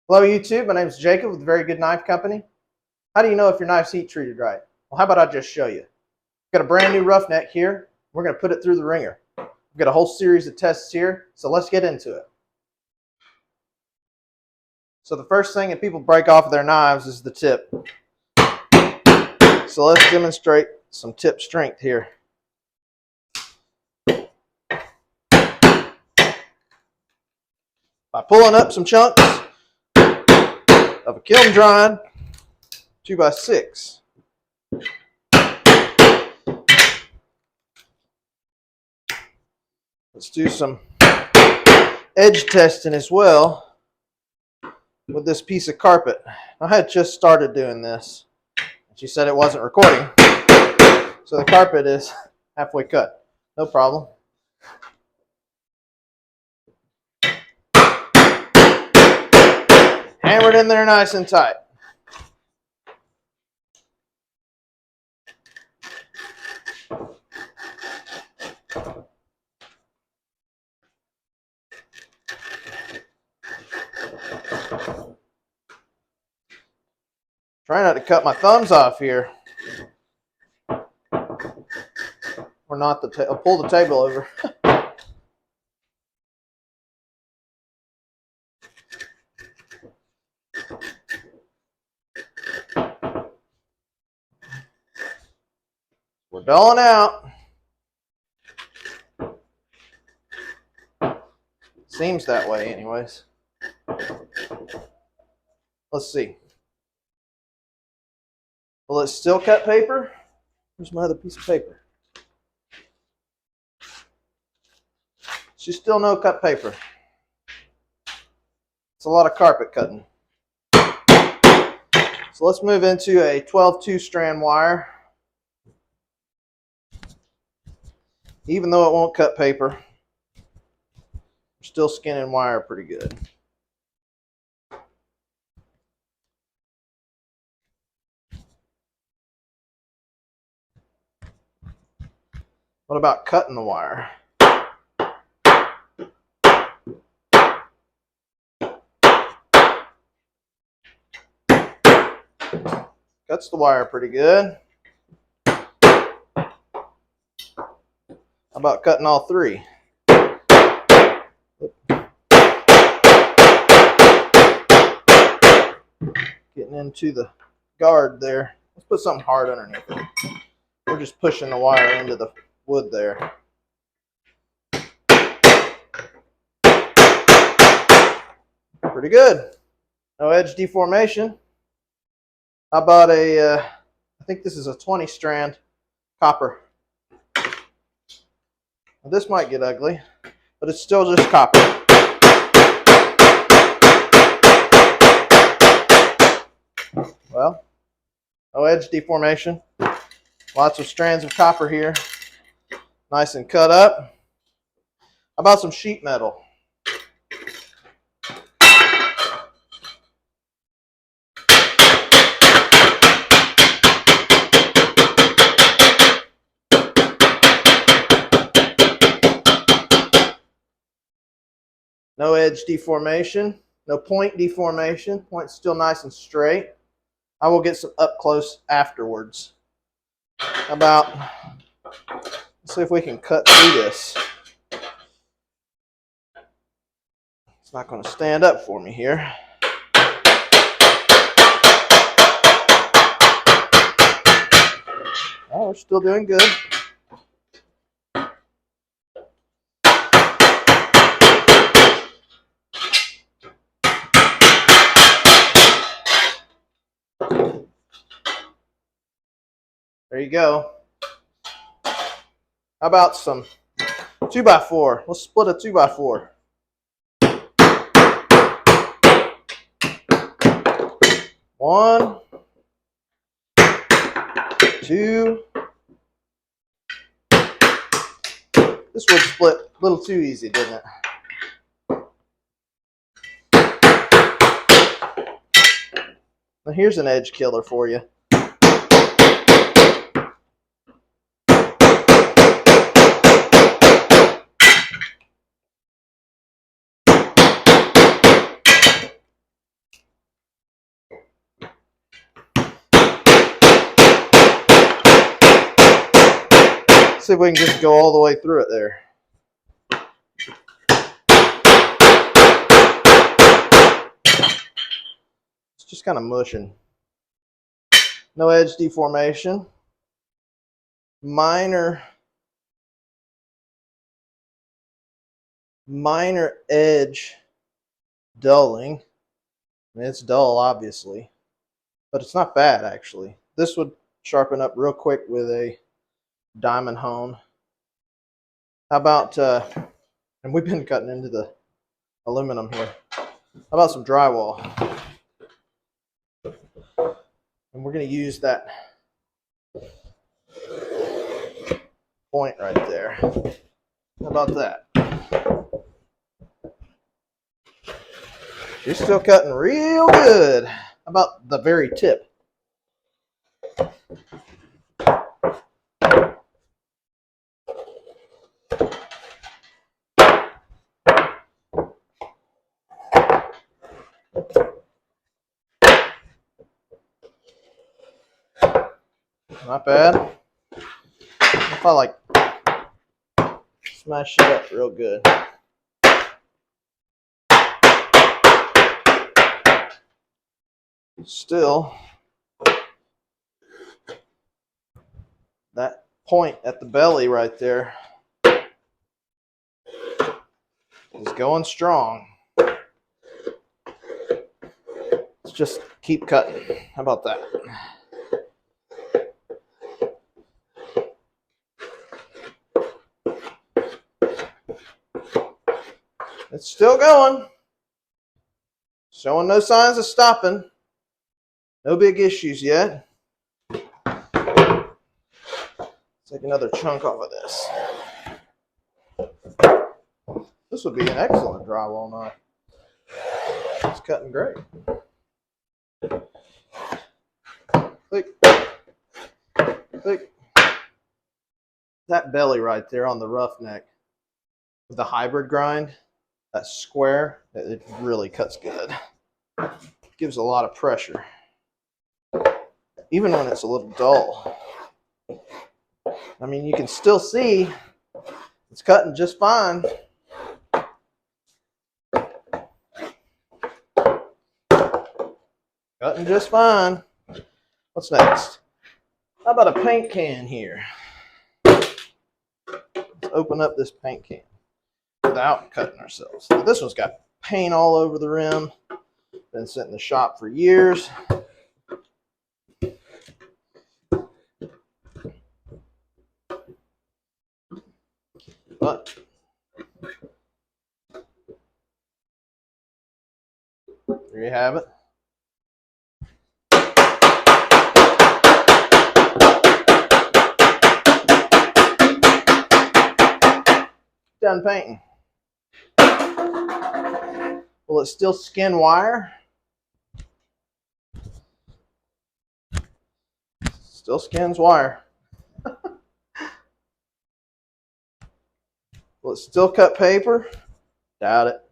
Hello YouTube, my name is Jacob with Very Good Knife Company. How do you know if your knife's heat treated right? Well, how about I just show you. I've got a brand new Roughneck here. We're going to put it through the ringer. We've got a whole series of tests here, so let's get into it. So the first thing that people break off of their knives is the tip. So let's demonstrate some tip strength here. By pulling up some chunks of a kiln dried 2x6. Let's do some edge testing as well with this piece of carpet. I had just started doing this, and she said it wasn't recording, so the carpet is halfway cut. No problem. Hammered in there nice and tight. Try not to cut my thumbs off here, or not I'll pull the table over. We're dulling out. Seems that way anyways. Let's see. Will it still cut paper? Where's my other piece of paper? She's still no cut paper. It's a lot of carpet cutting. So let's move into a 12 2-strand wire. Even though it won't cut paper, we're still skinning wire pretty good. What about cutting the wire? Cuts the wire pretty good. How about cutting all three? Getting into the guard there. Let's put something hard underneath it. We're just pushing the wire into the wood there. Pretty good. No edge deformation. How about I think this is a 20-strand copper. Now, this might get ugly, but it's still just copper. Well, no edge deformation. Lots of strands of copper here. Nice and cut up. How about some sheet metal? No edge deformation, no point deformation. Point's still nice and straight. I will get some up close afterwards. How about, let's see if we can cut through this. It's not going to stand up for me here. Oh, we're still doing good. There you go. How about some 2x4? Let's split a 2x4. One, two. This would split a little too easy, didn't it? Now here's an edge killer for you. Let's see if we can just go all the way through it there. It's just kind of mushing. No edge deformation. Minor edge dulling. I mean, it's dull, obviously, but it's not bad, actually. This would sharpen up real quick with a diamond hone. How about, and we've been cutting into the aluminum here. How about some drywall? And we're going to use that point right there. How about that? She's still cutting real good. How about the very tip? Not bad. If I like smash it up real good. Still, that point at the belly right there is going strong. Let's just keep cutting. How about that? It's still going. Showing no signs of stopping. No big issues yet. Take another chunk off of this. This would be an excellent drywall knife. It's cutting great. Click. Click. That belly right there on the Roughneck with the hybrid grind, that square, it really cuts good. It gives a lot of pressure. Even when it's a little dull. I mean, you can still see it's cutting just fine. Cutting just fine. What's next? How about a paint can here? Let's open up this paint can without cutting ourselves. Now, this one's got paint all over the rim. Been sitting in the shop for years. But there you have it. Done painting. Will it still skin wire? Still skins wire. Will it still cut paper? Doubt it.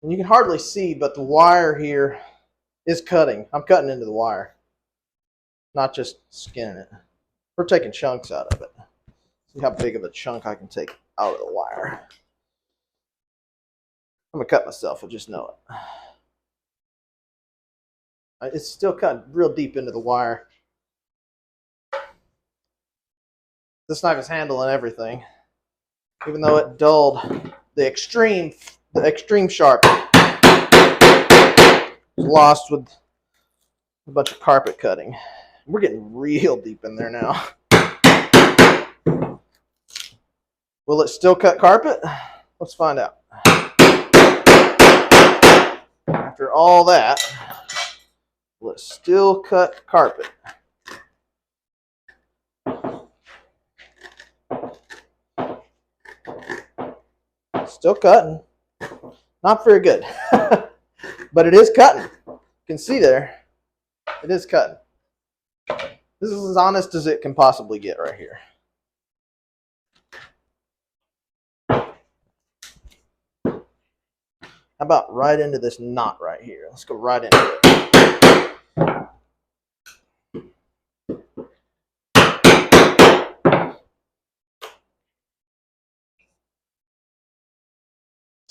And you can hardly see, but the wire here is cutting. I'm cutting into the wire, not just skinning it. We're taking chunks out of it. See how big of a chunk I can take out of the wire. I'm going to cut myself, I just know it. It's still cut real deep into the wire. This knife is handling everything. Even though it dulled the extreme sharp. Was lost with a bunch of carpet cutting. We're getting real deep in there now. Will it still cut carpet? Let's find out. After all that, will it still cut carpet? Still cutting. Not very good. But it is cutting. You can see there. It is cutting. This is as honest as it can possibly get right here. How about right into this knot right here? Let's go right into it.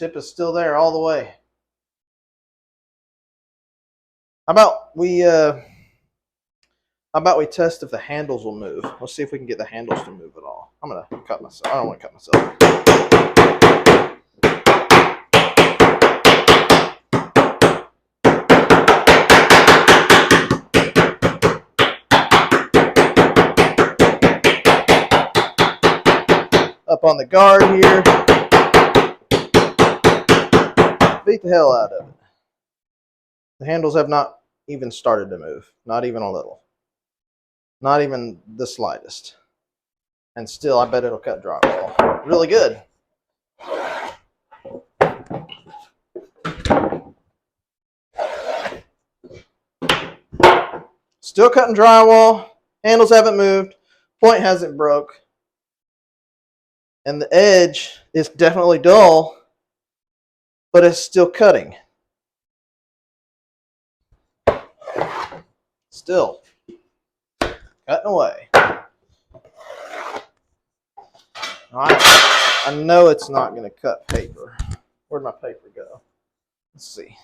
Tip is still there all the way. How about we test if the handles will move? Let's see if we can get the handles to move at all. I'm gonna cut myself. I don't want to cut myself. Up on the guard here. Beat the hell out of it. The handles have not even started to move. Not even a little. Not even the slightest. And still, I bet it'll cut drywall. Really good. Still cutting drywall. Handles haven't moved. Point hasn't broke. And the edge is definitely dull, but it's still cutting. Still cutting away. I know it's not going to cut paper. Where'd my paper go? Let's see.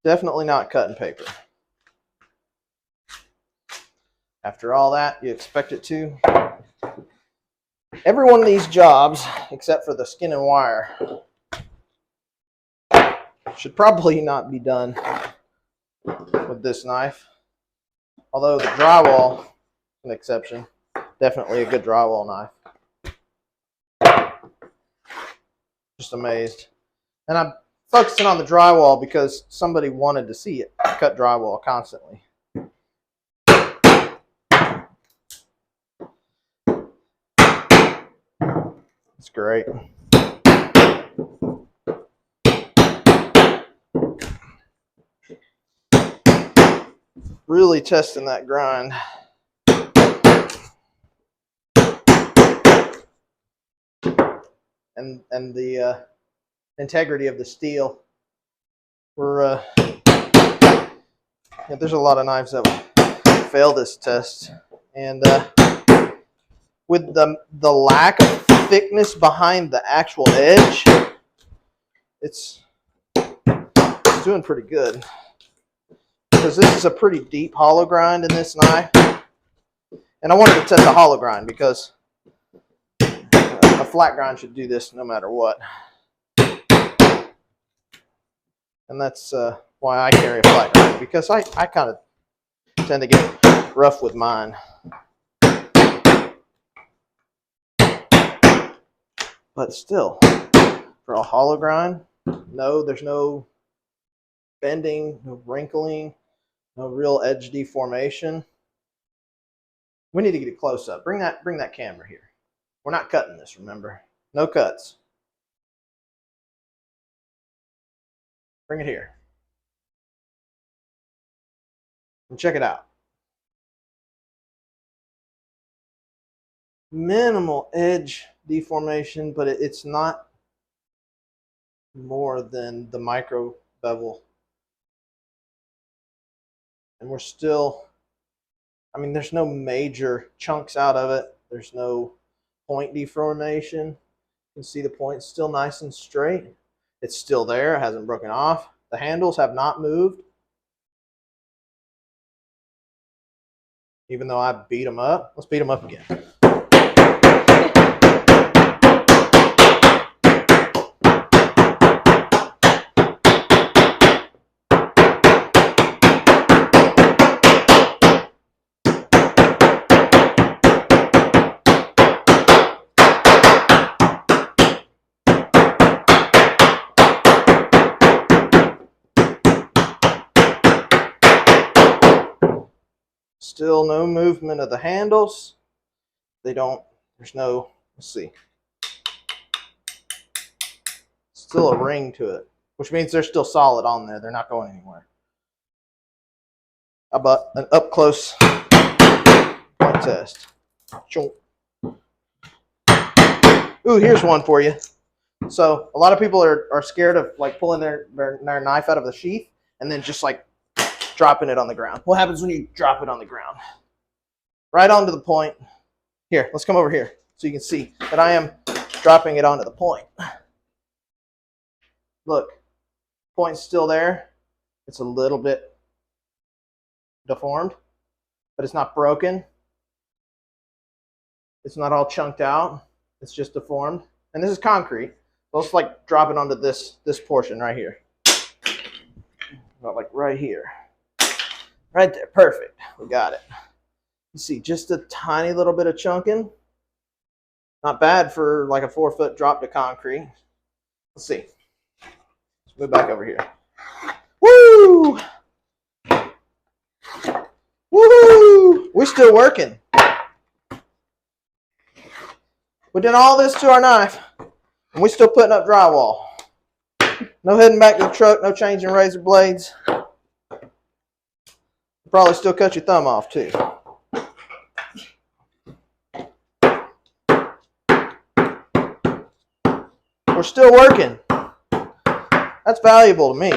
Definitely not cutting paper. After all that, you expect it to. Every one of these jobs, except for the skin and wire, should probably not be done with this knife. Although the drywall, an exception, definitely a good drywall knife. Just amazed. And I'm focusing on the drywall because somebody wanted to see it cut drywall constantly. It's great. Really testing that grind. And the integrity of the steel. We're there's a lot of knives that would fail this test, and with the lack of thickness behind the actual edge, it's doing pretty good. Because this is a pretty deep hollow grind in this knife, and I wanted to test the hollow grind because a flat grind should do this no matter what. And that's why I carry a flat grind, because I kind of tend to get rough with mine. But still, for a hollow grind, no, there's no bending, no wrinkling, no real edge deformation. We need to get a close up. Bring that camera here. We're not cutting this, remember? No cuts. Bring it here. And check it out. Minimal edge deformation, but it's not more than the micro bevel. And we're still, I mean, there's no major chunks out of it. There's no point deformation. You can see the point's still nice and straight. It's still there. It hasn't broken off. The handles have not moved, even though I beat them up. Let's beat them up again. Still no movement of the handles. There's no, let's see. Still a ring to it, which means they're still solid on there. They're not going anywhere. How about an up close point test? Ooh, here's one for you. So a lot of people are scared of like pulling their knife out of the sheath and then just like dropping it on the ground. What happens when you drop it on the ground? right onto the point. Here, let's come over here so you can see that I am dropping it onto the point. Look, point's still there. It's a little bit deformed, but it's not broken. It's not all chunked out. It's just deformed. And this is concrete. So let's like drop it onto this portion right here. About like right here. Right there. Perfect. We got it. You see just a tiny little bit of chunking. Not bad for like a 4-foot drop to concrete. Let's see. Let's move back over here. Woo! Woo! We're still working. We did all this to our knife, and we're still putting up drywall. No heading back to the truck, no changing razor blades. Probably still cut your thumb off too. We're still working. That's valuable to me.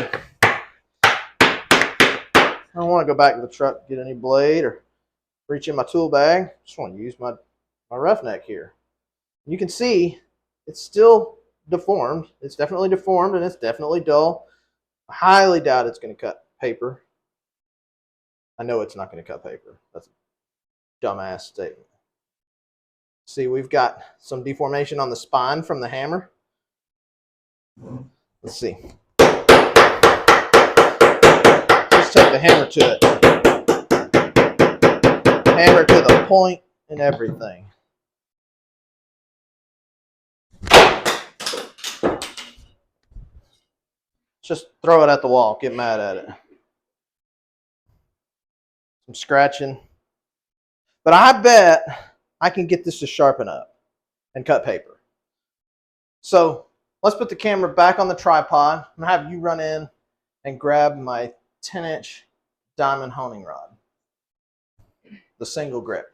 I don't want to go back to the truck to get any blade or reach in my tool bag. I just want to use my Roughneck here. You can see it's still deformed. It's definitely deformed and it's definitely dull. I highly doubt it's going to cut paper. I know it's not going to cut paper. That's a dumbass statement. See, we've got some deformation on the spine from the hammer. Let's see. Just take the hammer to it. Hammer to the point and everything. Just throw it at the wall. Get mad at it. Some scratching. But I bet I can get this to sharpen up and cut paper. So let's put the camera back on the tripod. I'm going to have you run in and grab my 10-inch diamond honing rod. The single grip.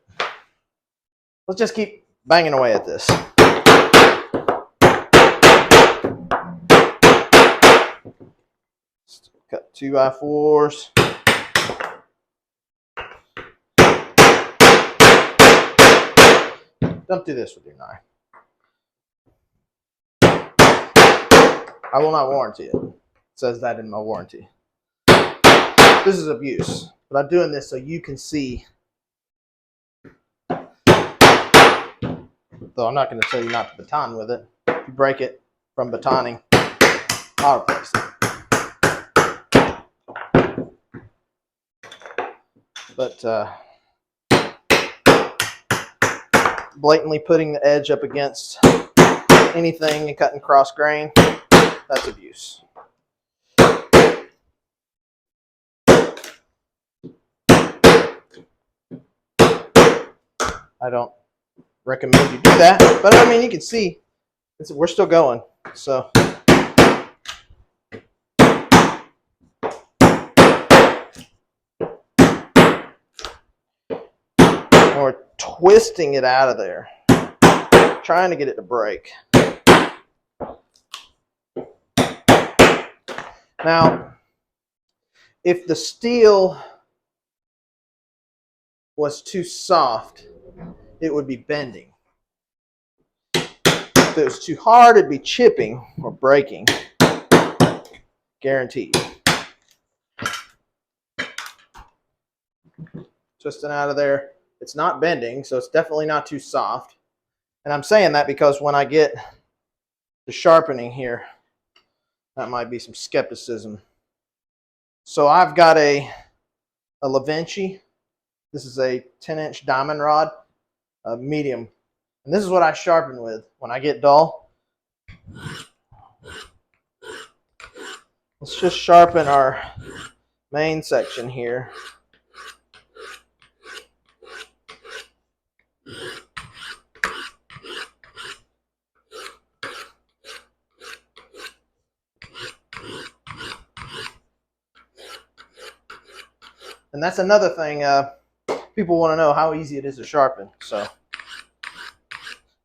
Let's just keep banging away at this. Cut 2x4s. Don't do this with your knife. I will not warranty it. It says that in my warranty. This is abuse. But I'm doing this so you can see. Though I'm not going to tell you not to baton with it. If you break it from batoning, I'll replace it. But blatantly putting the edge up against anything and cutting cross grain, that's abuse. I don't recommend you do that, but I mean, you can see we're still going. So we're twisting it out of there, trying to get it to break. Now, if the steel was too soft, it would be bending. If it was too hard, it'd be chipping or breaking. Guaranteed. Twisting out of there. It's not bending, so it's definitely not too soft. And I'm saying that because when I get the sharpening here, that might be some skepticism. So I've got a LaVinci. This is a 10-inch diamond rod, medium. And this is what I sharpen with when I get dull. Let's just sharpen our main section here. And that's another thing people want to know, how easy it is to sharpen. So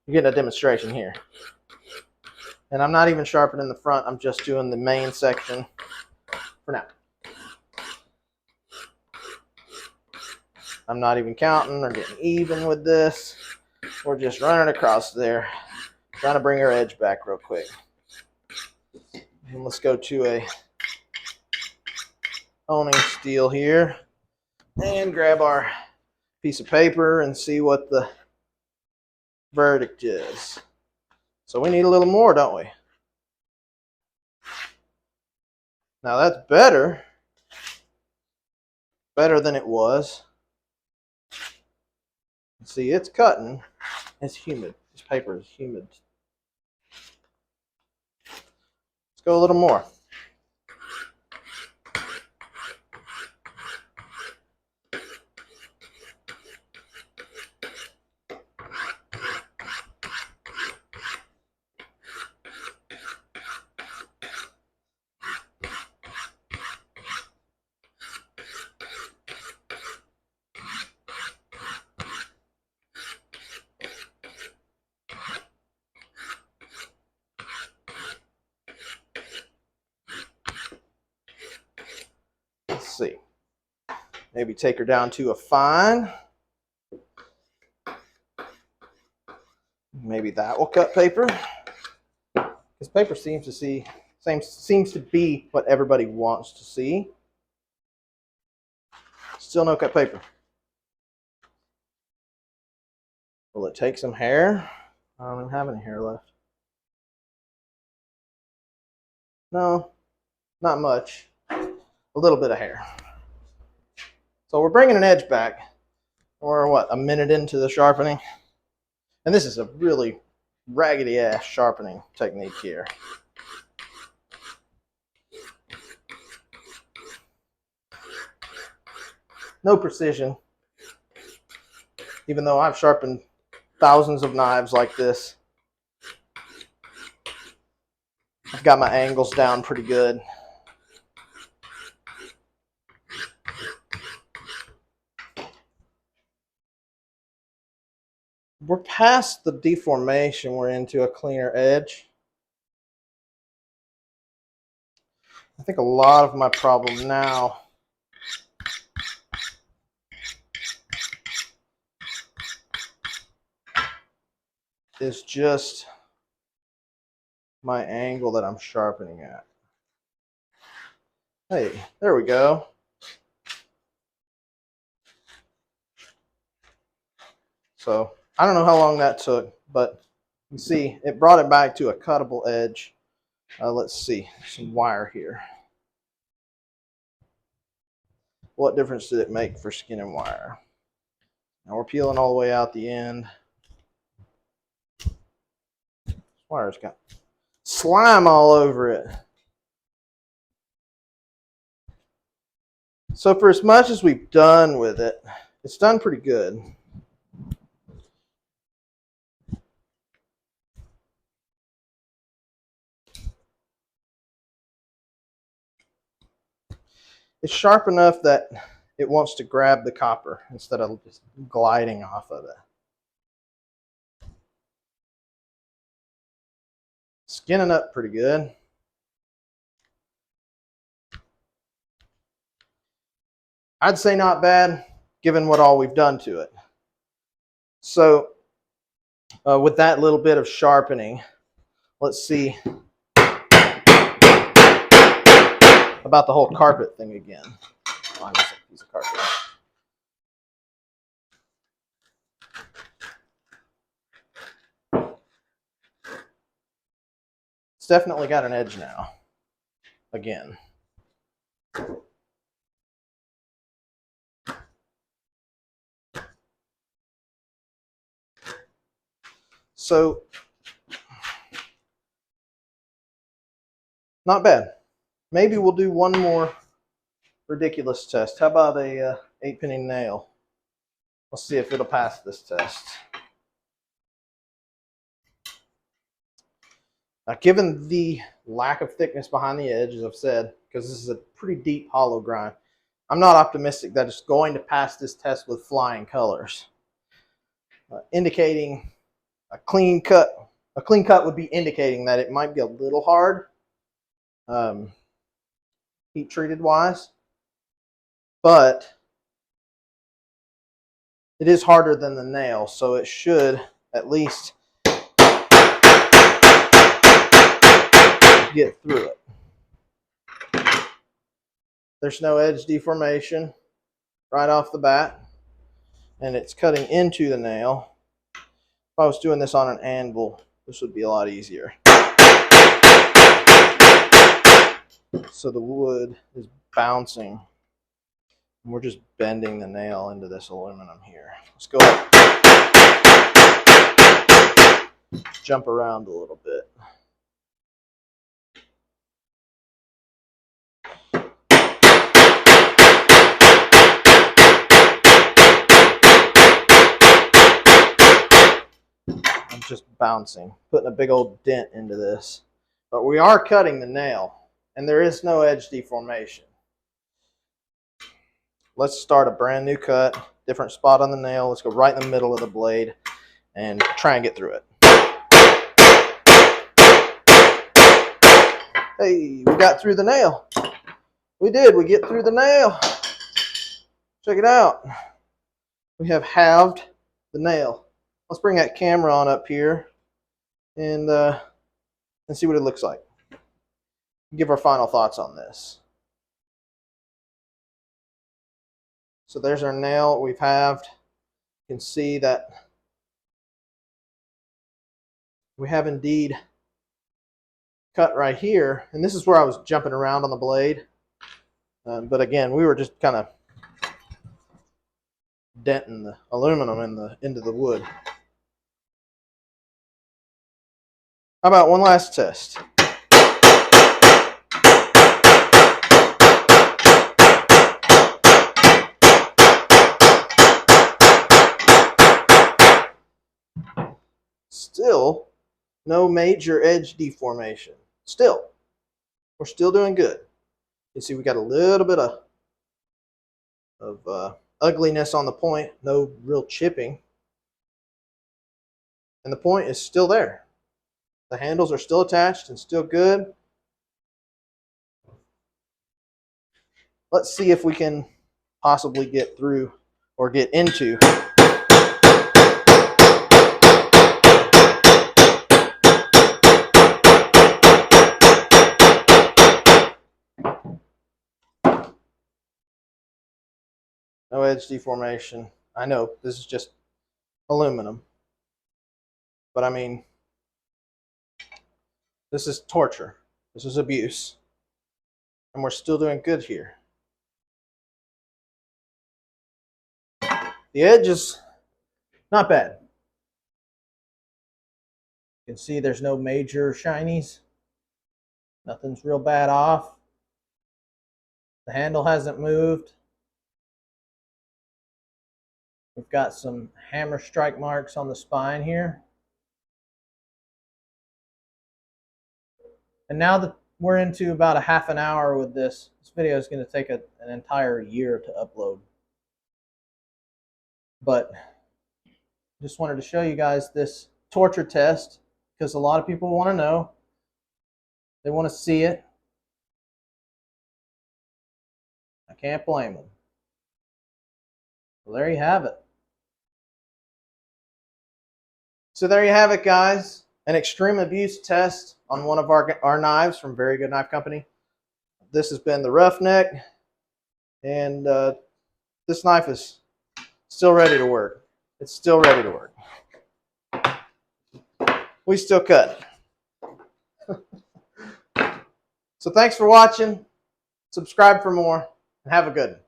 you're getting a demonstration here. And I'm not even sharpening the front. I'm just doing the main section for now. I'm not even counting or getting even with this. We're just running across there, trying to bring our edge back real quick. And let's go to a owning steel here and grab our piece of paper and see what the verdict is. So we need a little more, don't we? Now that's better than it was. See, it's cutting. It's humid. This paper is humid. Let's go a little more. Let's see. Maybe take her down to a fine. Maybe that will cut paper. Because paper seems to be what everybody wants to see. Still no cut paper. Will it take some hair? I don't even have any hair left. No, not much. A little bit of hair. So we're bringing an edge back. We're what, a minute into the sharpening? And this is a really raggedy ass sharpening technique here. No precision. Even though I've sharpened thousands of knives like this, I've got my angles down pretty good. We're past the deformation. We're into a cleaner edge. I think a lot of my problem now is just my angle that I'm sharpening at. Hey, there we go. So I don't know how long that took, but you see it brought it back to a cuttable edge. Let's see, some wire here. What difference did it make for skin and wire? Now we're peeling all the way out the end. This wire's got slime all over it. So for as much as we've done with it, it's done pretty good. It's sharp enough that it wants to grab the copper instead of just gliding off of it. Skinning up pretty good. I'd say not bad, given what all we've done to it. So with that little bit of sharpening, let's see about the whole carpet thing again. Oh, I missed a piece of carpet. It's definitely got an edge now. Again. So, not bad. Maybe we'll do one more ridiculous test. How about a 8-penny nail? Let's see if it'll pass this test. Now, given the lack of thickness behind the edge, as I've said, because this is a pretty deep hollow grind, I'm not optimistic that it's going to pass this test with flying colors. Indicating a clean cut. A clean cut would be indicating that it might be a little hard, heat treated wise, but It is harder than the nail, so it should at least get through it. There's no edge deformation right off the bat, and it's cutting into the nail. If I was doing this on an anvil, this would be a lot easier. So the wood is bouncing, and we're just bending the nail into this aluminum here. Let's go up. Jump around a little bit. I'm just bouncing, putting a big old dent into this. But we are cutting the nail, and there is no edge deformation. Let's start a brand new cut, different spot on the nail. Let's go right in the middle of the blade and try and get through it. Hey, we got through the nail. We did, we get through the nail. Check it out. We have halved the nail. Let's bring that camera on up here and see what it looks like. Give our final thoughts on this. So there's our nail we've halved. You can see that we have indeed cut right here, and this is where I was jumping around on the blade. But again, we were just kind of denting the aluminum into the wood. How about one last test? Still, no major edge deformation. Still, we're still doing good. You see we got a little bit of ugliness on the point, no real chipping. And the point is still there. The handles are still attached and still good. Let's see if we can possibly get through or get into no edge deformation. I know this is just aluminum, but I mean, this is torture. This is abuse. And we're still doing good here. The edge is not bad. You can see there's no major shinies. Nothing's real bad off. The handle hasn't moved. We've got some hammer strike marks on the spine here. And now that we're into about a half an hour with this video is going to take an entire year to upload. But just wanted to show you guys this torture test because a lot of people want to know. They want to see it. I can't blame them. Well, there you have it. So there you have it, guys. An extreme abuse test on one of our knives from Very Good Knife Company. This has been the Roughneck, and this knife is still ready to work. It's still ready to work. We still cut. So thanks for watching. Subscribe for more, and have a good one.